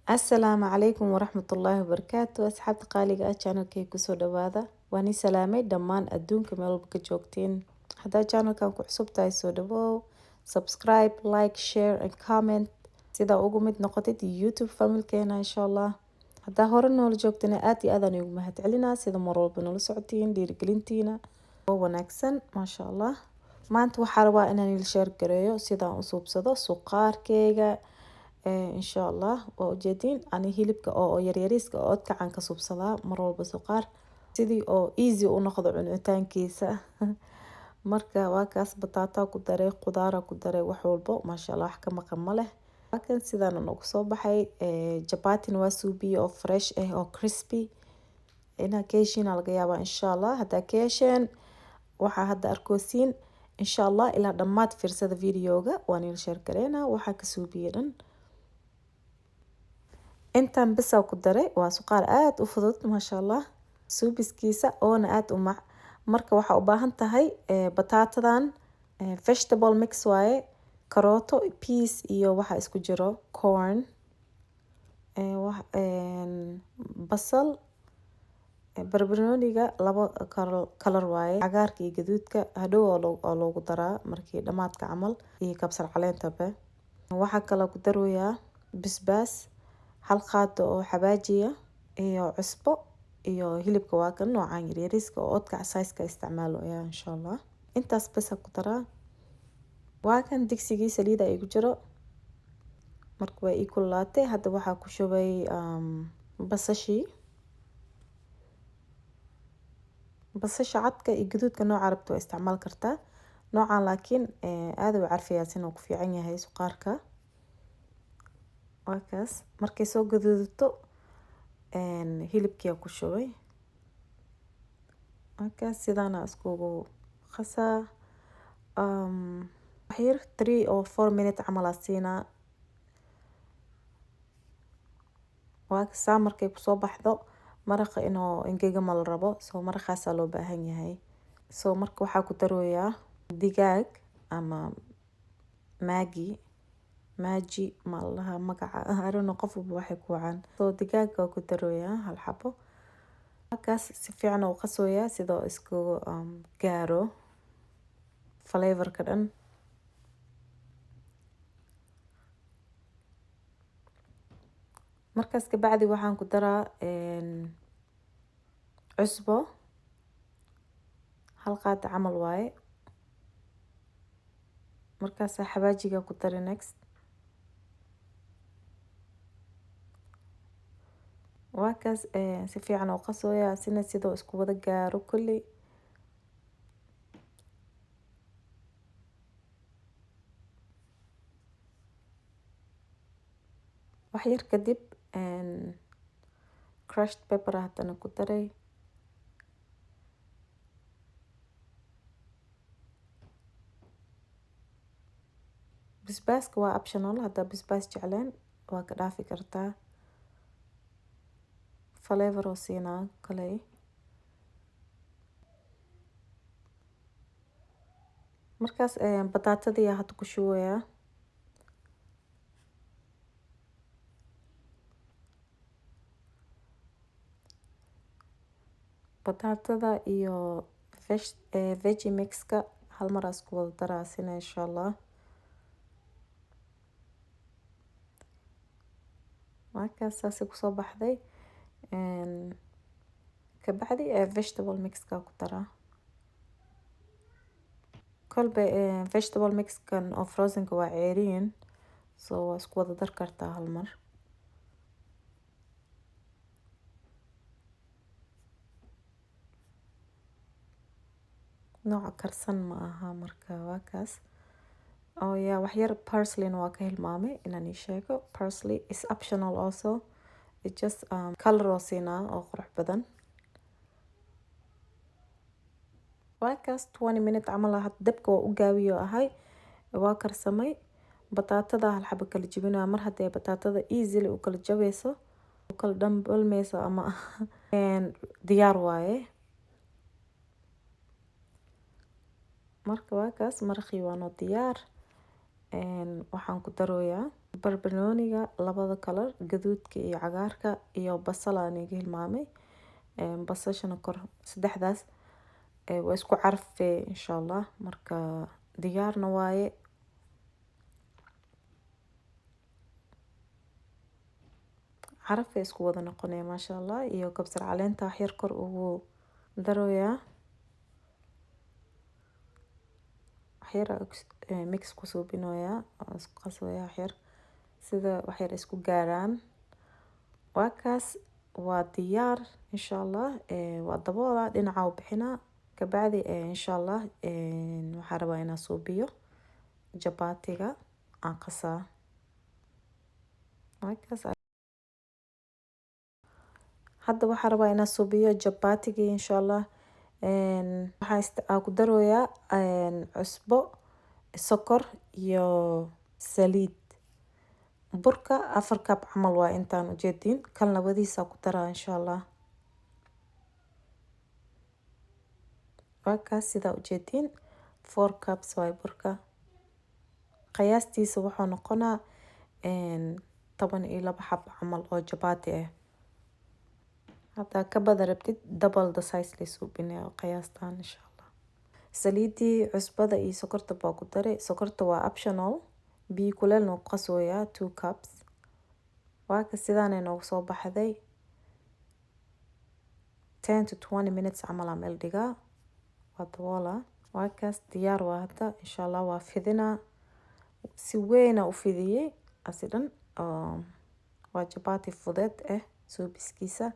Asalaamu calaykum waraxmatullaahi wabarakaatu asxaabta qaaliga ah channelkay kusoo dhawaada waan i salaamay dhammaan adduunka meel walba ka joogtiin haddaa channelkan ku cusub tahay soo dhawow subscribe like share and comment sida ugu mid noqotid youtube familkeena insha allah haddaa hore noola joogtina aad iyo aad aan ugu mahad celinaa sida mar walba noola socotiin dhiirigelintiina oo wanaagsan maasha allah maanta waxaa rabaa inaan il share gareeyo sidaan u suubsado suqaarkeyga insha allah waa ujeedin ani hilibka oo yaryariiska oo odkacan ka subsadaa mar walba suqaar sidii oo easy u noqdo cunitaankiisa marka waa kaas bataata ku daray qudaara ku daray wax walbo maasha allah wax ka maqan ma leh laakiin sidaan ugu soo baxay jabatin waa suubiye oo fresh ah oo crispy inaa ka heshiina laga yaabaa insha allah haddaa ka hesheen waxaa hadda arkoosiin insha allah ilaa dhammaad fiirsada videoga waan il share gareynaa waxaa ka suubiye dhan intaan bisa ku daray waa suqaar aad u fudud maasha allah suubiskiisa oona aad u mac marka waxaa u baahan tahay bataatadan vegetable mix waaye karooto peas iyo waxa isku jiro corn basal barbarooniga laba kalar waaye cagaarka iyo gaduudka hadhow oo loogu daraa markii dhamaadka camal iyo kabsar caleentaba waxaa kaloo ku darooyaa basbaas hal qaado oo xabaajiya iyo cusbo iyo hilibka waa kan noocan yaryariiska oo odkac size-ka isticmaalayaa insha allah intaas bas ku daraa waa kan digsigii saliida igu jiro marka way ii kululaatay hadda waxaa ku shubay basasha cadka iyo gaduudka nooca rabto waa isticmaal kartaa noocan laakiin aad u carfiyaa sinuu ku fiican yahay suqaarka waa kaas markay soo gaduudato hilibkiyaa ku shubay waa kaas sidaana iskugu qasaa waxyar 3 or 4 minute camal aa siinaa waa kasaa markay kusoo baxdo maraqa inuu ingega la rabo soo maraqaasaa loo baahan yahay soo marka waxaa ku darooyaa digaag ama maaji ma laha magaca arino qof walba waxay ku wacaan soo digaaga ku darooyaa hal xabo markaas si fiican u qasooyaa sidoo isku gaaro flavorka dhan markaas ka bacdi waxaan ku daraa cusbo hal qaado camal waaye markaas xabaajiga ku dari next waa kaas si fiican u qasooyaa sina sidoo isku wada gaaro kulli wax yar kadib crushed pepper haddana ku daray basbaaska waa optional haddaa basbaas jecleen waa ka dhaafi kartaa flavor oo siinaa kale markaas bataatadii hadda ku shubayaa bataatada iyo veggie mixka hal mar isku wada daraa sina insha allah markaas saasi kusoo baxday ka bacdi vegetable mixka ku daraa kolba vegetable mixkan oo frozenka waa ceeriin soo waa isku wada dar kartaa hal mar nooca karsan ma aha marka waa kaas oh yeah wax yar parsleyna waa ka hilmaamay inaan ii sheego parsley is optional also it just color oo siinaa oo qurux badan waa kaas 20 minute camal ah dabka waa u gaabiyo ahay waa karsamay bataatada hal xabo kala jibinaa mar haddii bataatada easily u kala jabayso u kala dhambalmayso ama diyaar waaye marka waa kaas maraqii waa noo diyaar waxaan ku darooyaa barbarooniga labada kalar gaduudka iyo cagaarka iyo basal aan iga hilmaamay basashana kor saddexdaas waa isku carfee insha allah marka diyaarna waaye carafay isku wada noqonaya maasha allah iyo kabsar caleenta wax yar kor ugu daroyaa waxyar mix ku suubinoyaa isku qasaya waxyar sida waxyar isku gaaraan waa kaas waa diyaar insha allah waa daboola dhinaca u bixinaa kabacdi insha allah waxaan rabaa inaan suubiyo jabaatiga aan qasaa markaas hadda waxaan rabaa inaan suubiyo jabaatigii insha allah waxaan ku darooyaa cusbo sokor iyo saliid burka 4 kab camal waa intaan ujeedin kan labadiisa ku daraa insha allah waa kaas sidaa ujeedin 4 cups waa burka qiyaastiisa wuxuu noqonaa 12 xab camal oo jabaati ah hadda ka badan rabtid double the size la suubinaya qiyaastaan insha allah saliidii cusbada iyo sokorta baa ku daray sokorta waa optional biyo kuleel noo qasooyaa 2 cups waa ka sidaan inoo soo baxday 10 to 20 minutes camal aan meel dhigaa waa daboola waa kaas diyaar waa hadda insha allah waa fidinaa si weyn u fidiyay asidan waa jabaati fudeed suubiskiisa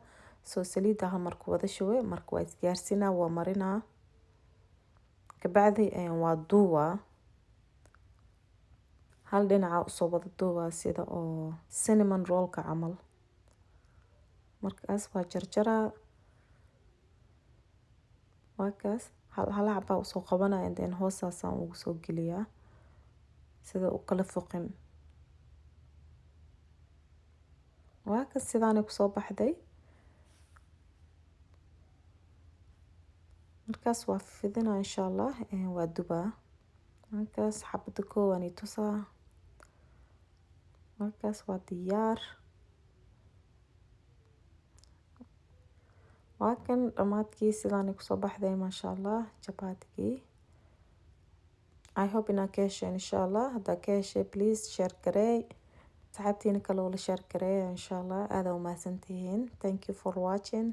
soo saliida hal mar ku wada shubay marka waa isgaarsinaa waa marinaa kabacdi waa duubaa hal dhinaca usoo wada duubaa sida oo cinnamon rollka camal markaas waa jarjaraa waa kaas hal xabaa usoo qabanaya intaan hoostaasaan ugu soo geliyaa sida u kala foqin waa kaas sidaanay kusoo baxday markaas waa fidinaa insha allah waa dubaa markaas xabada koowaan i tusaa markaas waa diyaar waa kan dhamaadkii sidaanay kusoo baxday maasha allah jabaatigii I hope inaa ka hesheen insha allah haddaa ka heshay please share gareey saxaabtiina kale oo la share gareeya insha allah aad u mahadsantihiin thank you for watching